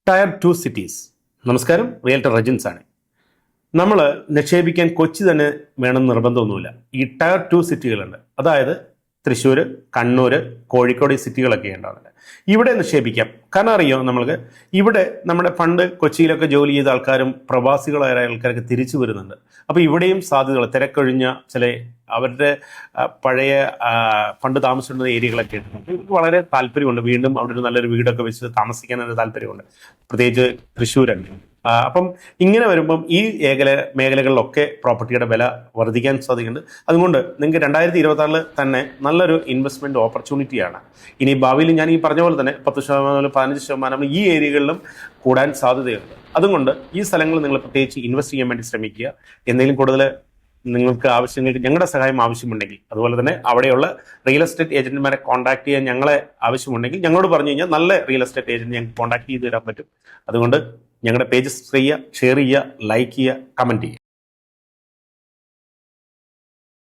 Tyre 2 cities. നമസ്കാരം, realtor റജിൻസ് ആണ്. നമ്മൾ നിക്ഷേപിക്കാൻ കൊച്ചി തന്നെ വേണമെന്ന് നിർബന്ധമൊന്നുമില്ല. ഈ ടയർ 2 സിറ്റികളുണ്ട്, അതായത് തൃശ്ശൂർ, കണ്ണൂർ, കോഴിക്കോട് ഈ സിറ്റികളൊക്കെ ഉണ്ടാവുന്നുണ്ട്. ഇവിടെ നിക്ഷേപിക്കാം. കാരണം അറിയോ, നമ്മൾക്ക് ഇവിടെ നമ്മുടെ പണ്ട് കൊച്ചിയിലൊക്കെ ജോലി ചെയ്ത ആൾക്കാരും പ്രവാസികളായ ആൾക്കാരൊക്കെ തിരിച്ചു വരുന്നുണ്ട്. അപ്പോൾ ഇവിടെയും സാധ്യതകൾ, തിരക്കൊഴിഞ്ഞ ചില അവരുടെ പഴയ പണ്ട് താമസിച്ചിരുന്ന ഏരിയകളൊക്കെ ഉണ്ട്. ഇവർക്ക് വളരെ താല്പര്യമുണ്ട് വീണ്ടും അവിടെ ഒരു നല്ലൊരു വീടൊക്കെ വെച്ച് താമസിക്കാനൊരു താല്പര്യമുണ്ട്, പ്രത്യേകിച്ച് തൃശ്ശൂരൊക്കെ. അപ്പം ഇങ്ങനെ വരുമ്പം ഈ മേഖലകളിലൊക്കെ പ്രോപ്പർട്ടിയുടെ വില വർദ്ധിക്കാൻ സാധ്യതയുണ്ട്. അതുകൊണ്ട് നിങ്ങൾക്ക് 2026 തന്നെ നല്ലൊരു ഇൻവെസ്റ്റ്മെന്റ് ഓപ്പർച്യൂണിറ്റിയാണ്. ഇനി ഭാവിയിൽ ഞാൻ ഈ പറഞ്ഞ പോലെ തന്നെ 10% 15% ഈ ഏരിയകളിലും കൂടാൻ സാധ്യതയുണ്ട്. അതുകൊണ്ട് ഈ സ്ഥലങ്ങൾ നിങ്ങൾ പ്രത്യേകിച്ച് ഇൻവെസ്റ്റ് ചെയ്യാൻ വേണ്ടി ശ്രമിക്കുക. എന്തെങ്കിലും കൂടുതൽ നിങ്ങൾക്ക് ആവശ്യങ്ങൾക്ക് ഞങ്ങളുടെ സഹായം ആവശ്യമുണ്ടെങ്കിൽ, അതുപോലെ തന്നെ അവിടെയുള്ള റിയൽ എസ്റ്റേറ്റ് ഏജന്റുമാരെ കോൺടാക്ട് ചെയ്യാൻ ഞങ്ങളെ ആവശ്യമുണ്ടെങ്കിൽ ഞങ്ങളോട് പറഞ്ഞു കഴിഞ്ഞാൽ നല്ല റിയൽ എസ്റ്റേറ്റ് ഏജന്റ് ഞങ്ങൾക്ക് കോൺടാക്ട് ചെയ്ത് തരാൻ പറ്റും. അതുകൊണ്ട് ഞങ്ങളുടെ പേജ് സബ്സ്ക്രൈബ് ചെയ്യുക, ഷെയർ ചെയ്യുക, ലൈക്ക് ചെയ്യുക, കമന്റ് ചെയ്യുക.